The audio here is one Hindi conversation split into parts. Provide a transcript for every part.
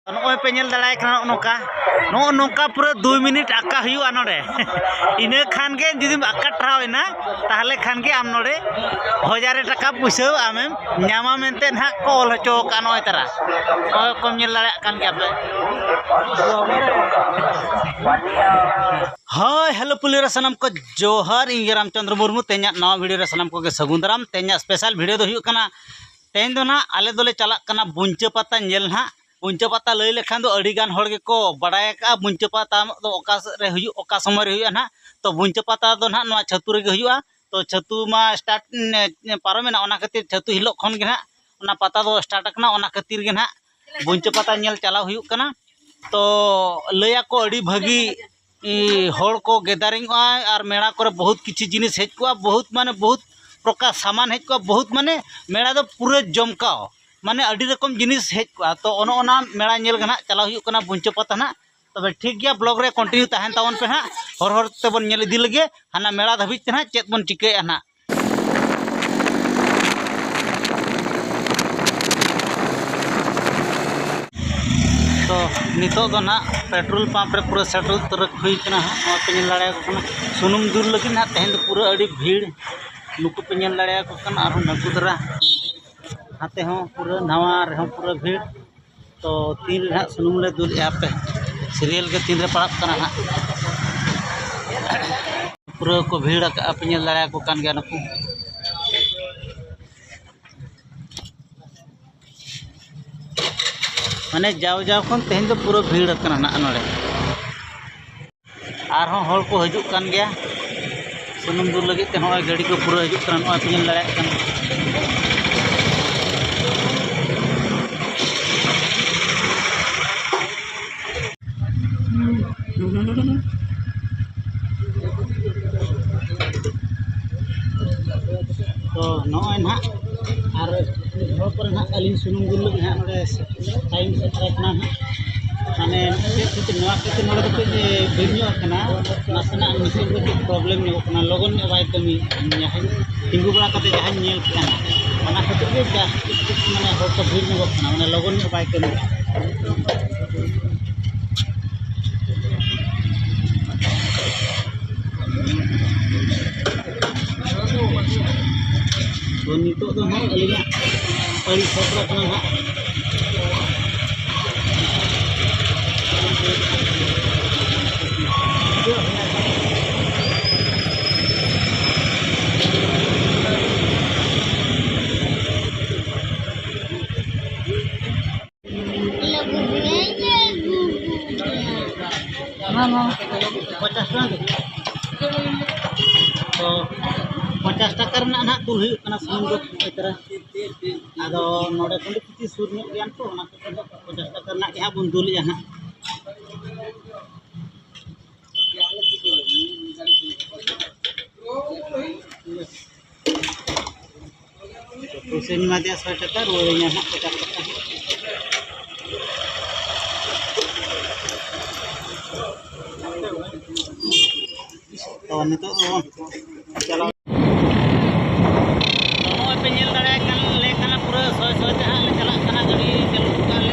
नॉय पे नेल दाड़ाय खाना नोका नोका पूरा 2 मिनट आका हुआ नोडे इना खान के जुदी आका ट्रावेना ताहले खान के आम नोडे 1000 टाका पैसा आमेम न्यामा मेनते ना कॉल हचो का नोय तरा ओय कम नेल दाड़ाय कान के आपे हाय हेलो पुलिरा सनम को जोहर इंगे रामचंद्र मुर्मू तेना नवा वीडियो रे सनम को के सगुंदराम तेना स्पेशल वीडियो दो हुई कना तेन दो ना आले दोले चला कना बुंचा पाता नेल ना बुंचा पाता लई लेखान दो अड़ीगान हड़ के को बड़ाय का बुंचा पाता दो ओका रे हुई ओका समय रे हुई ना तो बुंचा पाता दो ना नवा छतु रे हुई तो छतु मा स्टार्ट पारोमेना ओना खातिर छतु हिलो खन के ना ओना पाता दो स्टार्ट कना ओना खातिर के ना बुंचा पाता नेल चला हुई कना तो लया को अड़ी भागी हड़ को गेदारिंग और मेड़ा को बहुत किसी जिनिस हेज को बहुत माने बहुत प्रकार सामान हेज को बहुत माने मेड़ा दो पूरे जमकाओ माने अड़ी रकम जिनिस हेज को तो ओना मेड़ा नेल गना चला हुई कना बुंचा पाता ना तबे ठीक गया ब्लॉग रे कंटिन्यू तहन तावन पे ना हर ते बन नेल इदी लगे हाना मेड़ा धाबी ते ना चेत बन चिकेया ना तो नितो दो ना पेट्रोल पंप रे पूरा सेटल तरक हुई कना और पे नेल दाड़े को सुनुम दूर लगी ना तहन दो पूरा अड़ी भीड़ नुकु पे नेल दाड़े को कना आरो नकु दरा हाथे हो पूरा नवा रे हो पूरा भीड़ तो तीन रे सुनुम ले दुल यहाँ पे सीरियल के तीन रे पड़ा कना ना पूरा को भीड़ का पे नेल दाड़े को कान गया नुकु माने जाओ जाओ खन तेहन तो पूरा भीड़ कना ना नोडे आर हो हड़ को हजु कान गया सुनुम दूर लगे ते होय गाड़ी को पूरा हजु कना नोय पिन लड़ाय कना तो नोय ना आर घर पर ना अलिन सुनुम दूर लगे ना नोडे टाइम से रखना है माने कुछ नवा के नोडे तो बेनियो कना नासना मिसिन को प्रॉब्लम ने कना लगन ने बाय कमी यहां तिंगु बड़ा कते जहां नेल कना ओना खातिर के माने हर तो भीड़ ने कना माने लगन ने बाय कमी तो नितो दो हम अलिया अड़ी सतरा कना ना तो 50 टाका ना तुल हुई कना सुनुम दो इतरा आदो नोडे खंड किछि सुर नो गयान तो ओना 50 टाका ना यहां बन दुल यहां तो सिनेमा दे 100 टाका रोयnya ना 50 टाका तो नितो चलो नोय पे नेल दाड़े कन ले कना पूरा सोय सोय ते ले चला कना गाड़ी चलू का ले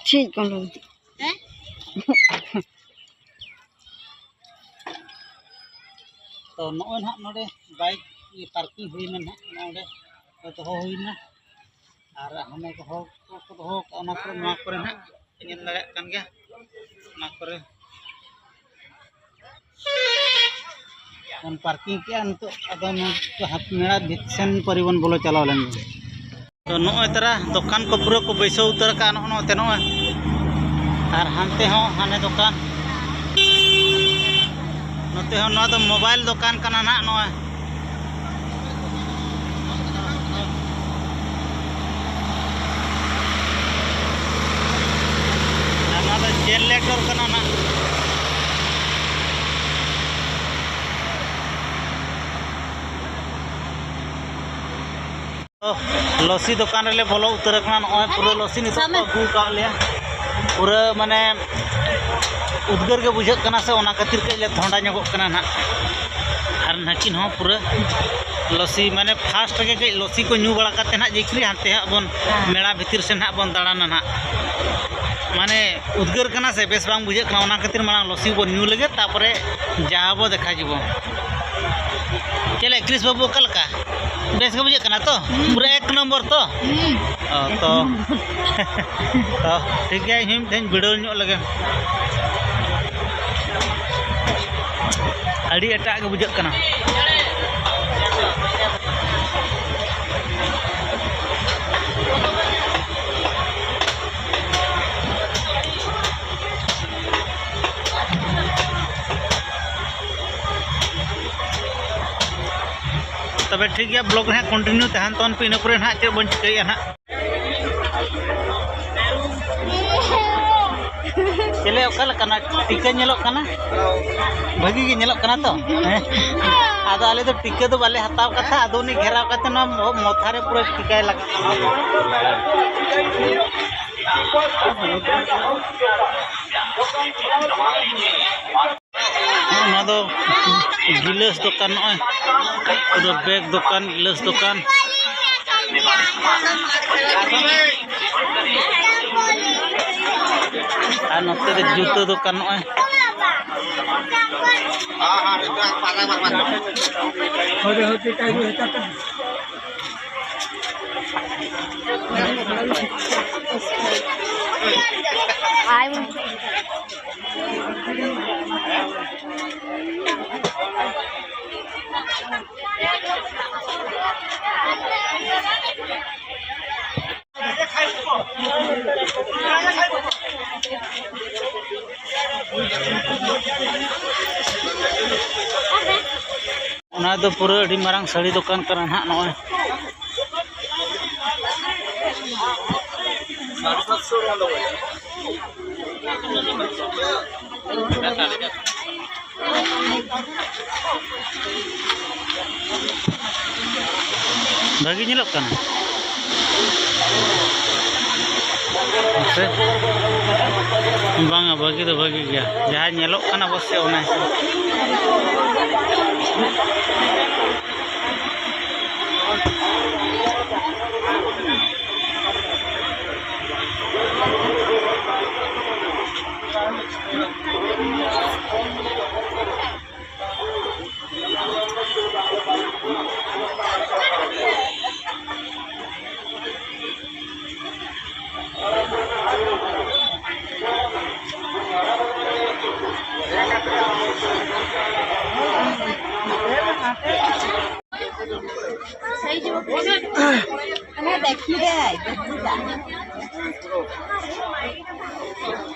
ठीक करो हैं तो नोय ना नोडे बाइक पार्किंग हुईना ना नोडे तो हुईना और हमें को हो ओना करे ना नेल दाड़े कान गया ना करे पार्किंग के तो अदन मेड़ा भिक्सन परिवहन बोलो चलाव लेन तो नोय तरा दुकान को पूरा को बैसो उतर का नोते नोय और हानते हो हाने दुकान नोते हो ना तो मोबाइल दुकान कना ना नोय ना तो जनरेटर कना ना लसी दुकान रे बोलो उतर पूरा लसी नित अगू का पूरा माने उद्गार के बुझे से खातिर कई थोड़ा ना ना और नाकिन हो पूरा लसी माने फास्ट के कई लसी को न्यू बड़ा करते ना जिक्री हानते हाँ बन मेला भीतर से ना बन दाड़ाना ना माने उद्गार करना से बेस बांग बुझे खातिर मांग लसी बो न्यू लगे तापरे जहाँ बो देखा जीवो चले क्रिस बाबू कल का बेस के बुझे तो पूरा 1 नंबर तो ठीक है हिम तेन वीडियो न्यू लगे अड़ी एटा के बुझे तब ठीक है ब्लॉग हाँ कंटिन्यू तहन तो इन पर हाँ चे बन चिकाई ना चले टीका भागी तो आदो आले तो टीका तो बाले हताव कथा आदो उनी घेराव कते ना मथारे पूरा टीका लगा गिलास दुकान पूरा बैग दुकान गिलास दुकान और नोते जूतो दुकान तो पूरा अड़ी मारंग साड़ी दुकान कर हाँ नॉय भागी निलक कना बांगा भागी तो भागी गया जहाँ निलक कना बस से ओना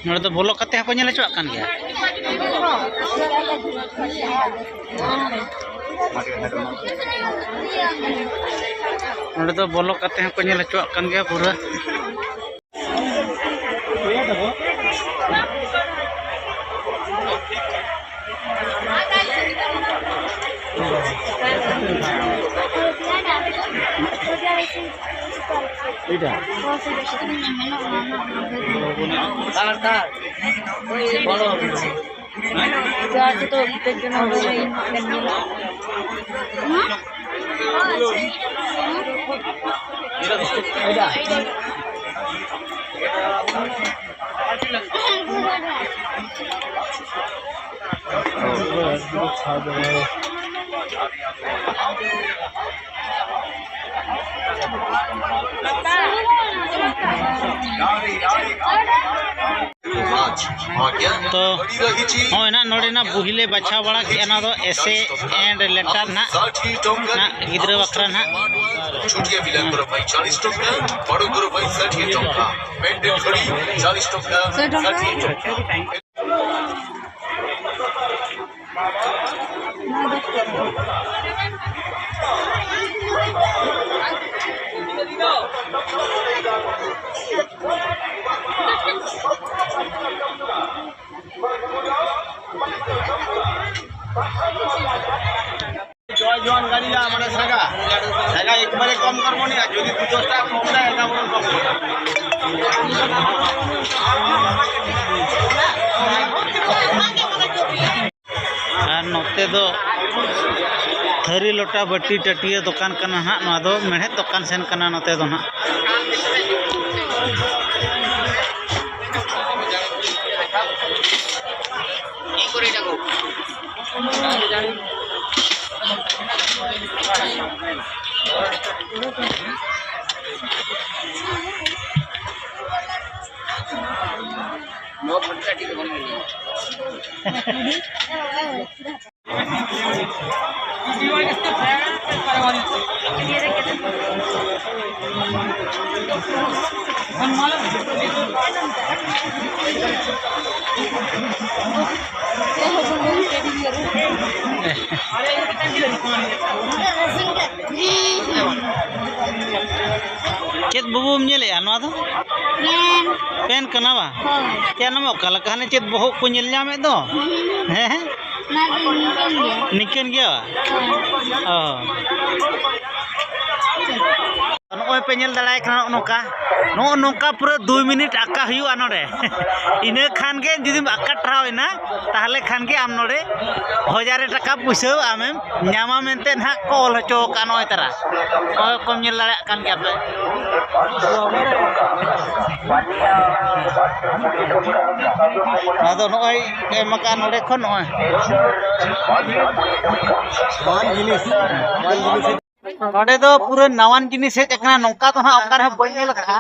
नोड़े तो बोलो कते को नेल चुआक कान गया नोड़े तो बोलो कते को नेल चुआक कान गया पूरा तो ना नोड़े ना बुहिले बचा बड़ा के ना तो एसे एंड लेटर ना गिद्र बकरा ना छुटिया मिलन करो भाई 40 टका बड़ो करो भाई 60 टका पेंडेंट खड़ी 40 टका 60 टका जय जवान गाड़ी माने सागा एक बारे कम करबो नि और नोते दो थरी लोटा बटी टटिया दुकान कना हाँ नवा दो मेहनत दुकान सेन कना नोते दो हाँ चेत बाबू मेले नवा दो पेन कना बा क्या नाम ओका लकाने चेत बहुत को नेल ᱧᱟᱢᱮ दो हैं निकन गया नोय पे नेल दड़ाय खाना नोका नोका पूरा 2 मिनट आका हुआ नोडे इने खान के जुदी आका ट्रावना ताहले खान के आम नोडे 1000 टाका पुइसा आमेम ᱧᱟᱢᱟ मेनते ना कॉल हचो का नोय तरा ओय कम नेल दड़ाय कान के आपे आदो नोय एमका नोडे खन नोय नोडे दो पूरा नवान जिनिस हेज एकना नोका तो हां ओकार है बने लगा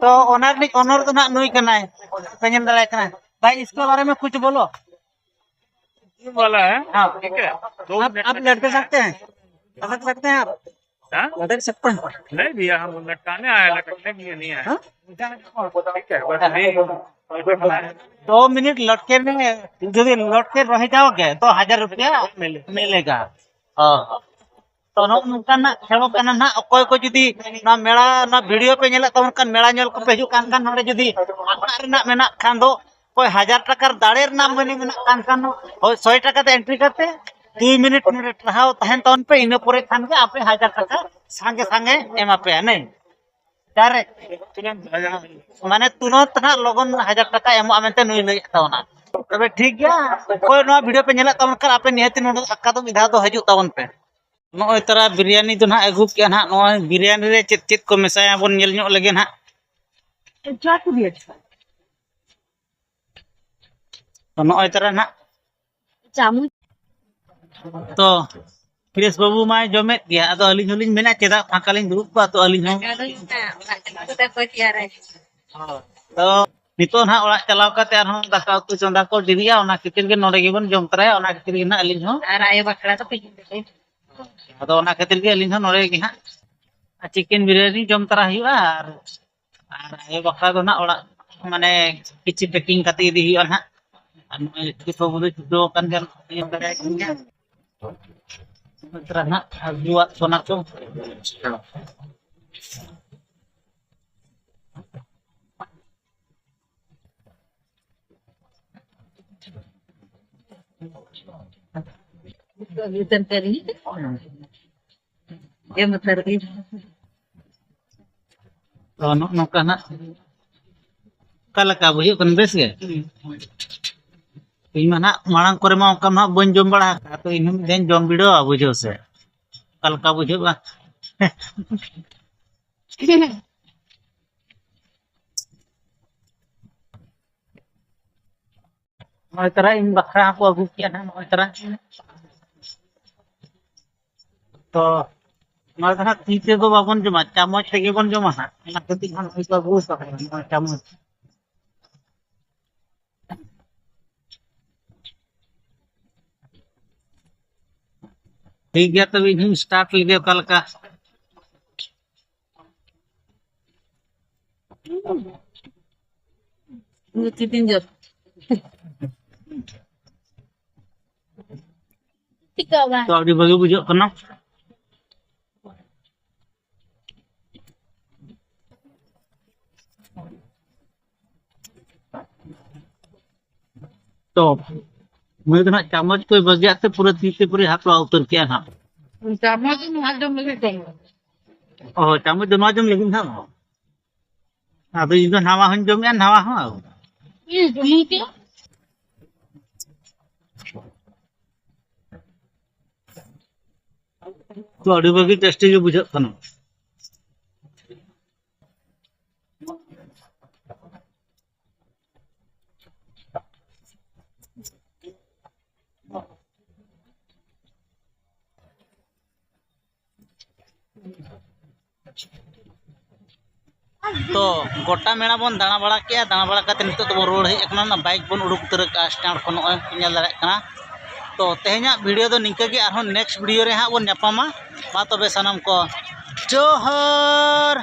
तो ओनर नि ओनर तो ना नुई कनाय पेंजन दलाय कना भाई इसके बारे में कुछ बोलो वाला है हां ठीक है आप लड़के सकते हैं लटक सकते हैं आप हाँ? लटक सकते हैं नहीं भैया हम लटकाने आए लटकने के लिए नहीं आए हाँ? ठीक है बस नहीं 2 मिनट लटके में यदि लटके रह जाओगे तो 1000 रुपया मिलेगा तो नोकाना खेलो काना ना अकोय को जुदी ना मेला ना वीडियो पे नेला तो उनका मेला नेल को पे हिजु कान कान नोडे जुदी आका रेना मेना खान दो कोई 1000 टाका दाड़ेर नाम बने मेना कान कान 100 टाका ते एंट्री करते 2 मिनट नोडे ट्राहाव तहन तन पे इने परे खान के आपे 1000 टाका संगे संगे एमा पे नहीं डायरेक्ट माने तुरंत ना लगन 1000 टाका एमो आमेते नुई लई तावना तबे ठीक गया कोई नो वीडियो पे नेला तमन कर आपे निहति नो आका तो विधा तो हजू तावन पे नोय तरा बिरयानी तो ना अगु के ना नोय बिरयानी रे चित चित को मेसाया बन नेल ᱧᱚᱜ लगे ना तो नोय तरा ना चामच तो प्रेस बाबू माय जमेत गया अदो अलिन हलिन मेना चेदा फाकालिन दुरुब बा तो अलिन हो तो नितो ना ओड़ा चलाव काते आरहों दाका उतु चंदा को दिरिया ओना कितिर के नोडे गेबन जम तराय ओना कितिर के ना अलिन हो आराय बकरा तो पे अदो ओना कितिर के अलिन हो नोडे के हा चिकन बिरयानी जम तरा हुआ आर आय बकरा दो ना ओड़ा माने किछि पैकिंग काते इदी हुआ ना कि बाबू दो जुदो kan kan yang dari kan terana buat sonak tuh Hutan kari ya mutar ini तो नौका ना कल का बुझे कन बेस गे इन ना मांग करे मा ओका मा बन जम बड़ा का तो इन देन जम बिडो बुझो से कल का बुझे बा नोय तरह इन बखरा को अगु किया ना नोय तरह तो नोय तरह तीते तो बाबन जमा चामच तेगे बन जमा ना ना कति खान ओइ को बुस का चामच ठीक गया तभी हम स्टार्ट लगे कल का Ngutitin jod. Ikaw ba? तो अभी बगे बुझो करना तो मैं तो ना चम्मच कोई बच गया तो पूरा तीसरे पूरे हाथ में उतर किया ना Sama tu mahal dong lagi dong. Oh, kamu cuma jom lagi sama. Habis itu nawa hun jom yan nawa hun. Iya, mungkin. तो अड़ी बगी टेस्टी जो बुझत कनो तो गोटा मेला बन दाणा बड़ा के दाणा बड़ा काते नितो तो रोड हेज एकना बाइक बन उडुक उतर का स्टैंड को नय नेल दाड़े कना तो तेहना वीडियो दो निका गे आरो नेक्स्ट वीडियो रे हां बन न्यापामा मा तबे सनम को जोहर।